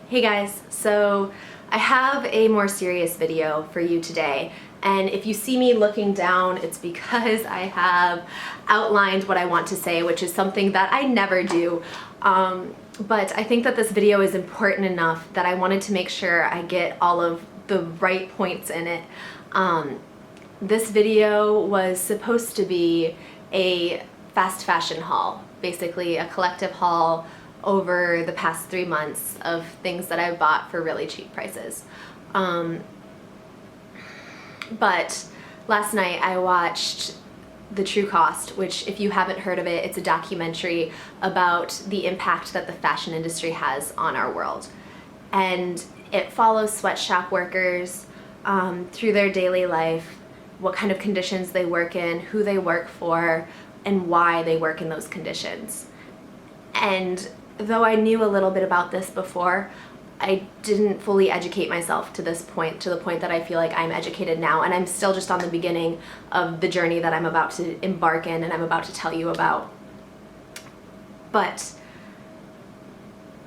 Hey guys, so I have a more serious video for you today, and if you see me looking down, it's because I have outlined what I want to say, which is something that I never do. But I think that this video is important enough that I wanted to make sure I get all of the right points in it. This video was supposed to be a fast fashion haul, basically a collective haul over the past 3 months of things that I bought for really cheap prices. But last night I watched The True Cost, which, if you haven't heard of it, it's a documentary about the impact that the fashion industry has on our world. And it follows sweatshop workers through their daily life, what kind of conditions they work in, who they work for, and why they work in those conditions. And though I knew a little bit about this before, I didn't fully educate myself to this point, to the point that I feel like I'm educated now, and I'm still just on the beginning of the journey that I'm about to embark in and I'm about to tell you about. But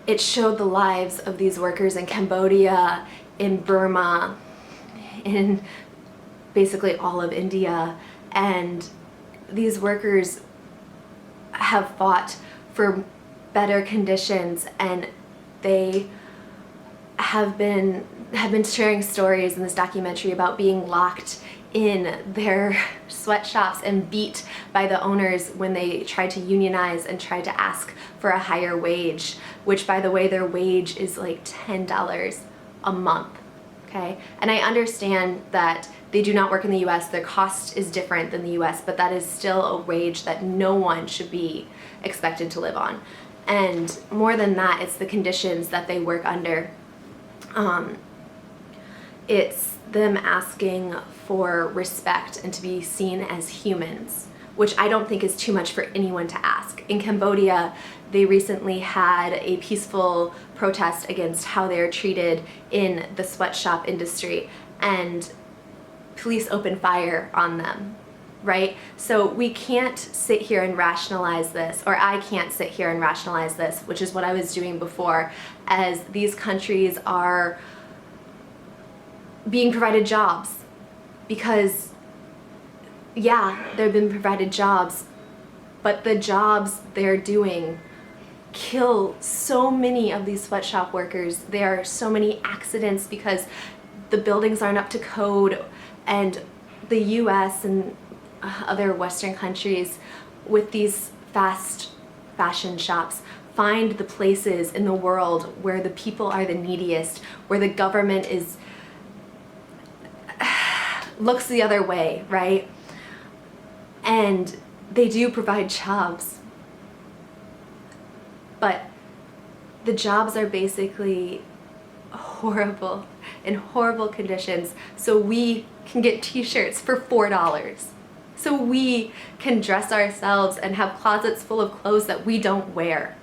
it showed the lives of these workers in Cambodia, in Burma, in basically all of India, and these workers have fought for better conditions, and they have been sharing stories in this documentary about being locked in their sweatshops and beat by the owners when they tried to unionize and tried to ask for a higher wage, which, by the way, their wage is like $10 a month. Okay, and I understand that they do not work in the US, their cost is different than the US, but that is still a wage that no one should be expected to live on. And more than that, it's the conditions that they work under. It's them asking for respect and to be seen as humans, which I don't think is too much for anyone to ask. In Cambodia, they recently had a peaceful protest against how they are treated in the sweatshop industry, and police opened fire on them. Right? So we can't sit here and rationalize this, or I can't sit here and rationalize this, which is what I was doing before, as these countries are being provided jobs. Because, yeah, they've been provided jobs, but the jobs they're doing kill so many of these sweatshop workers. There are so many accidents because the buildings aren't up to code, and the US and other Western countries with these fast fashion shops find the places in the world where the people are the neediest, where the government is looks the other way, right? And they do provide jobs, but the jobs are basically horrible, in horrible conditions, so we can get t-shirts for $4. So we can dress ourselves and have closets full of clothes that we don't wear,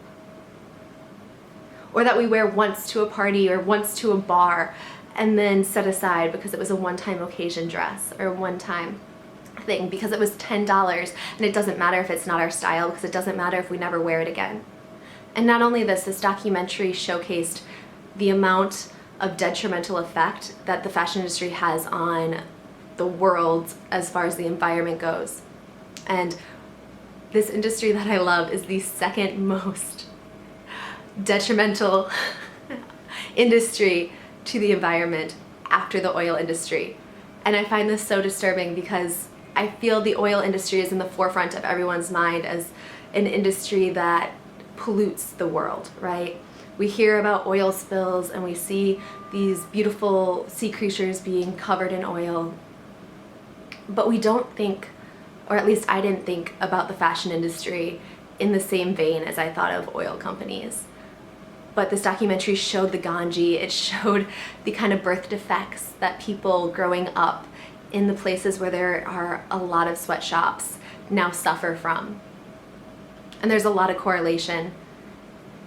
or that we wear once to a party or once to a bar and then set aside because it was a one-time occasion dress or one-time thing because it was $10, and it doesn't matter if it's not our style because it doesn't matter if we never wear it again. And not only this documentary showcased the amount of detrimental effect that the fashion industry has on the world as far as the environment goes. And this industry that I love is the second most detrimental industry to the environment after the oil industry. And I find this so disturbing because I feel the oil industry is in the forefront of everyone's mind as an industry that pollutes the world, right? We hear about oil spills and we see these beautiful sea creatures being covered in oil, but we don't think, or at least I didn't think, about the fashion industry in the same vein as I thought of oil companies. But this documentary showed the Ganji, it showed the kind of birth defects that people growing up in the places where there are a lot of sweatshops now suffer from. And there's a lot of correlation,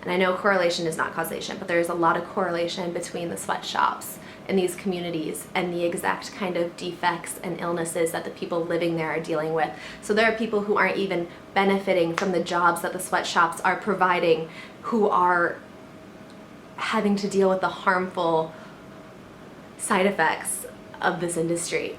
and I know correlation is not causation, but there's a lot of correlation between the sweatshops in these communities and the exact kind of defects and illnesses that the people living there are dealing with. So there are people who aren't even benefiting from the jobs that the sweatshops are providing, who are having to deal with the harmful side effects of this industry.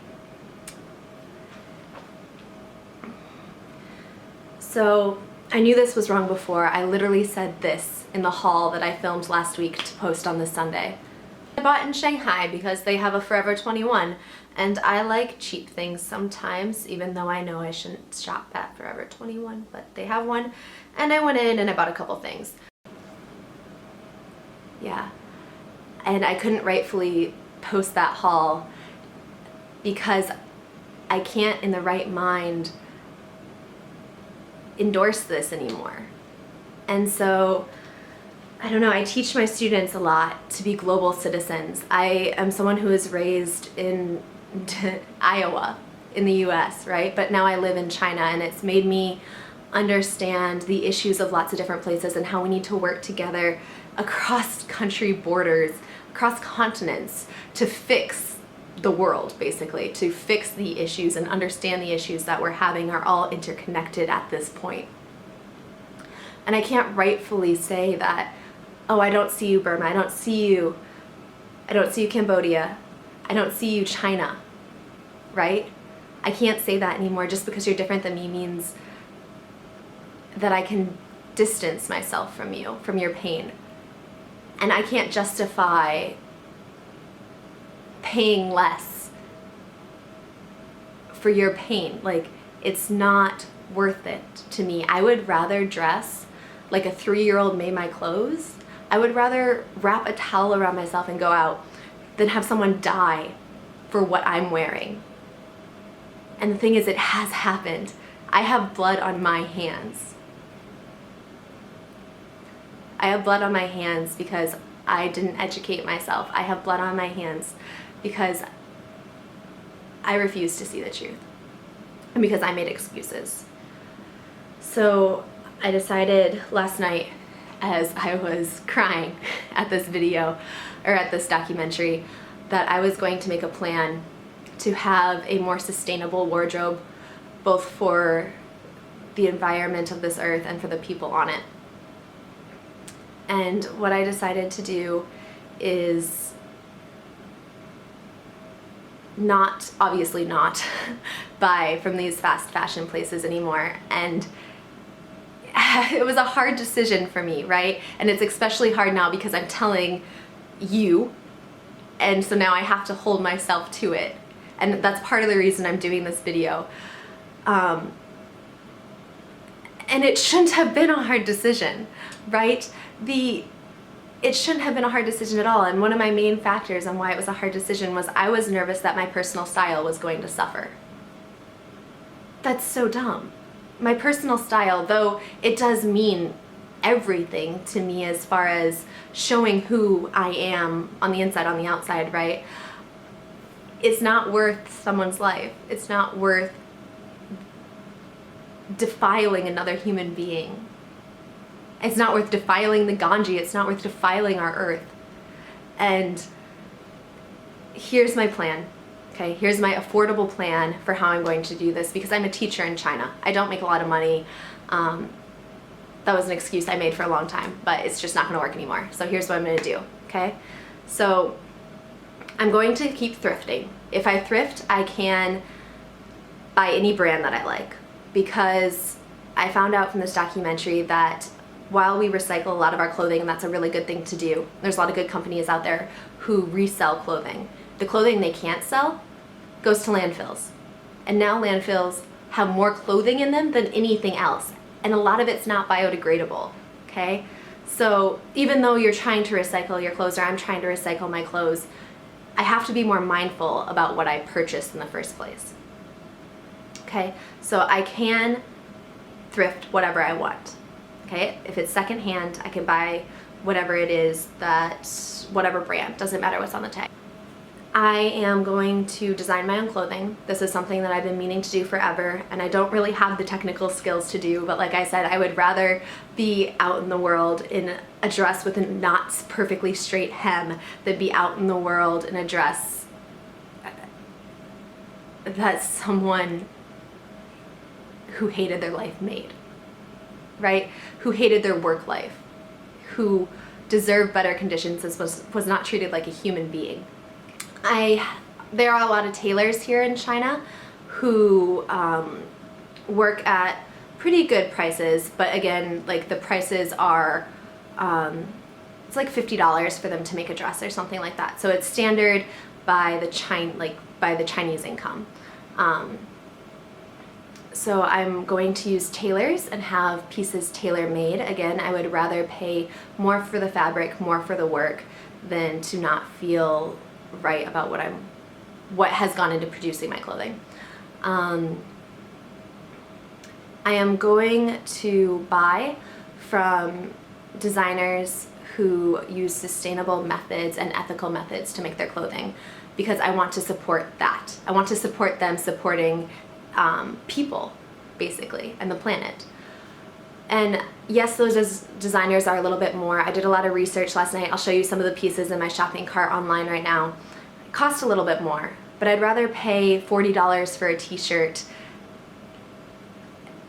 So I knew this was wrong before. I literally said this in the haul that I filmed last week to post on this Sunday. I bought in Shanghai because they have a Forever 21, and I like cheap things sometimes, even though I know I shouldn't shop at Forever 21, but they have one. And I went in and I bought a couple things. Yeah. And I couldn't rightfully post that haul because I can't in the right mind endorse this anymore. And so, I don't know, I teach my students a lot to be global citizens. I am someone who was raised in Iowa in the US, right? But now I live in China, and it's made me understand the issues of lots of different places and how we need to work together across country borders, across continents, to fix the world, basically, to fix the issues and understand the issues that we're having are all interconnected at this point. And I can't rightfully say that, oh, I don't see you, Burma, I don't see you Cambodia, I don't see you, China, right? I can't say that anymore. Just because you're different than me means that I can distance myself from you, from your pain. And I can't justify paying less for your pain. Like, it's not worth it to me. I would rather dress like a 3-year-old made my clothes. I would rather wrap a towel around myself and go out than have someone die for what I'm wearing. And the thing is, it has happened. I have blood on my hands. I have blood on my hands because I didn't educate myself. I have blood on my hands because I refused to see the truth and because I made excuses. So I decided last night, as I was crying at this video, or at this documentary, that I was going to make a plan to have a more sustainable wardrobe, both for the environment of this earth and for the people on it. And what I decided to do is obviously not buy from these fast fashion places anymore. And it was a hard decision for me, right? And it's especially hard now because I'm telling you, and so now I have to hold myself to it. And that's part of the reason I'm doing this video. And it shouldn't have been a hard decision, right? It shouldn't have been a hard decision at all. And one of my main factors on why it was a hard decision was I was nervous that my personal style was going to suffer. That's so dumb. My personal style, though it does mean everything to me as far as showing who I am on the inside, on the outside, right? It's not worth someone's life. It's not worth defiling another human being. It's not worth defiling the Ganges. It's not worth defiling our earth. And here's my plan. Okay, here's my affordable plan for how I'm going to do this, because I'm a teacher in China. I don't make a lot of money. That was an excuse I made for a long time, but it's just not going to work anymore. So here's what I'm going to do, okay? So I'm going to keep thrifting. If I thrift, I can buy any brand that I like, because I found out from this documentary that while we recycle a lot of our clothing, and that's a really good thing to do, there's a lot of good companies out there who resell clothing. The clothing they can't sell goes to landfills. And now landfills have more clothing in them than anything else. And a lot of it's not biodegradable, okay? So even though you're trying to recycle your clothes, or I'm trying to recycle my clothes, I have to be more mindful about what I purchased in the first place. Okay, so I can thrift whatever I want. Okay, if it's secondhand, I can buy whatever it is, whatever brand, doesn't matter what's on the tag. I am going to design my own clothing. This is something that I've been meaning to do forever, and I don't really have the technical skills to do, but like I said, I would rather be out in the world in a dress with a not perfectly straight hem than be out in the world in a dress that someone who hated their life made, right? Who hated their work life, who deserve better conditions and was not treated like a human being. There are a lot of tailors here in China who work at pretty good prices, but again, like the prices are, it's like $50 for them to make a dress or something like that. So it's standard by the Chinese income. So I'm going to use tailors and have pieces tailor-made. Again, I would rather pay more for the fabric, more for the work, than to not feel right about what has gone into producing my clothing. I am going to buy from designers who use sustainable methods and ethical methods to make their clothing, because I want to support that. I want to support them supporting people, basically, and the planet. And yes, those designers are a little bit more. I did a lot of research last night. I'll show you some of the pieces in my shopping cart online right now. It cost a little bit more, but I'd rather pay $40 for a t-shirt.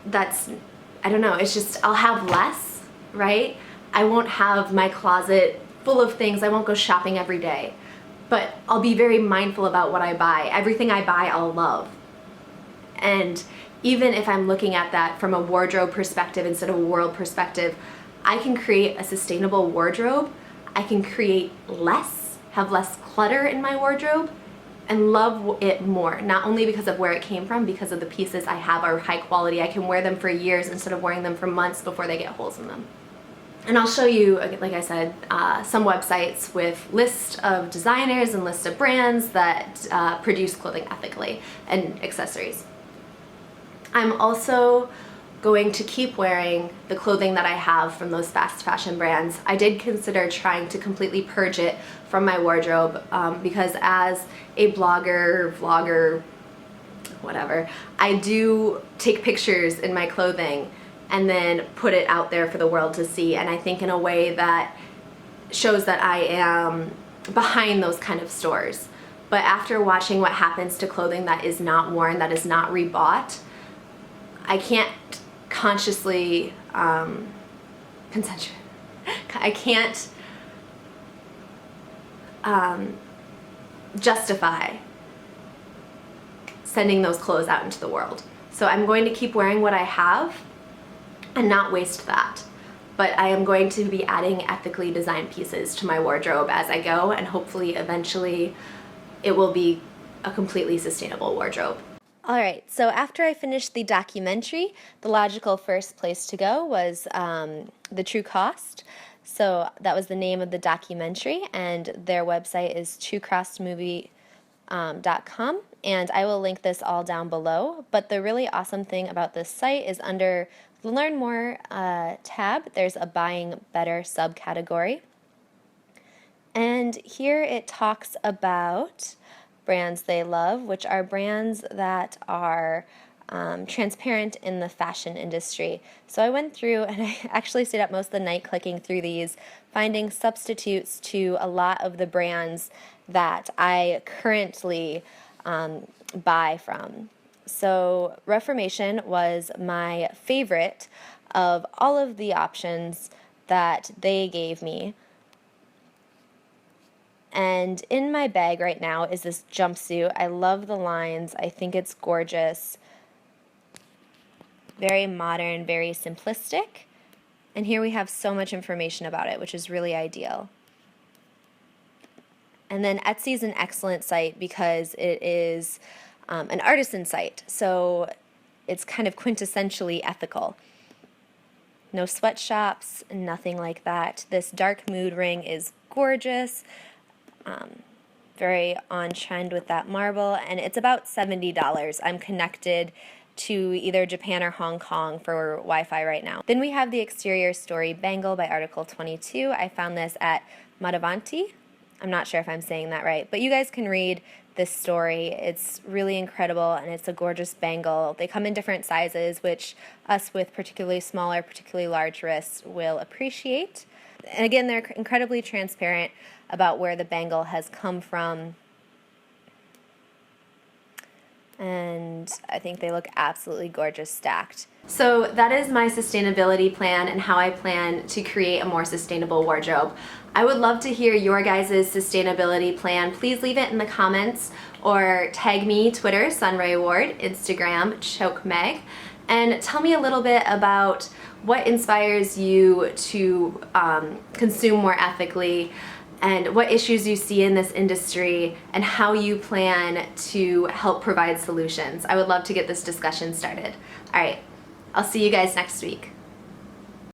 That's, I don't know, it's just, I'll have less, right? I won't have my closet full of things. I won't go shopping every day, but I'll be very mindful about what I buy. Everything I buy, I'll love. And even if I'm looking at that from a wardrobe perspective instead of a world perspective, I can create a sustainable wardrobe. I can create less, have less clutter in my wardrobe, and love it more. Not only because of where it came from, because of the pieces I have are high quality. I can wear them for years instead of wearing them for months before they get holes in them. And I'll show you, like I said, some websites with lists of designers and lists of brands that produce clothing ethically and accessories. I'm also going to keep wearing the clothing that I have from those fast fashion brands. I did consider trying to completely purge it from my wardrobe because as a blogger, vlogger, whatever, I do take pictures in my clothing and then put it out there for the world to see, and I think in a way that shows that I am behind those kind of stores. But after watching what happens to clothing that is not worn, that is not rebought, I can't consciously I can't justify sending those clothes out into the world. So I'm going to keep wearing what I have and not waste that. But I am going to be adding ethically designed pieces to my wardrobe as I go, and hopefully eventually it will be a completely sustainable wardrobe. Alright, so after I finished the documentary, the logical first place to go was The True Cost. So that was the name of the documentary, and their website is truecostmovie.com, and I will link this all down below. But the really awesome thing about this site is under the Learn More tab, there's a Buying Better subcategory. And here it talks about brands they love, which are brands that are transparent in the fashion industry. So I went through and I actually stayed up most of the night clicking through these, finding substitutes to a lot of the brands that I currently buy from. So Reformation was my favorite of all of the options that they gave me. And in my bag right now is this jumpsuit. I love the lines. I think it's gorgeous. Very modern, very simplistic. And here we have so much information about it, which is really ideal. And then Etsy is an excellent site because it is an artisan site. So it's kind of quintessentially ethical. No sweatshops, nothing like that. This dark mood ring is gorgeous. Very on trend with that marble, and it's about $70. I'm connected to either Japan or Hong Kong for Wi-Fi right now. Then we have the Exterior Story Bangle by Article 22. I found this at Madavanti. I'm not sure if I'm saying that right, but you guys can read this story. It's really incredible, and it's a gorgeous bangle. They come in different sizes, which us with particularly small or particularly large wrists will appreciate. And again, they're incredibly transparent about where the bangle has come from. And I think they look absolutely gorgeous stacked. So that is my sustainability plan and how I plan to create a more sustainable wardrobe. I would love to hear your guys' sustainability plan. Please leave it in the comments or tag me, Twitter, Sunray Ward, Instagram, ChokeMeg, and tell me a little bit about what inspires you to consume more ethically, and what issues you see in this industry, and how you plan to help provide solutions. I would love to get this discussion started. All right, I'll see you guys next week.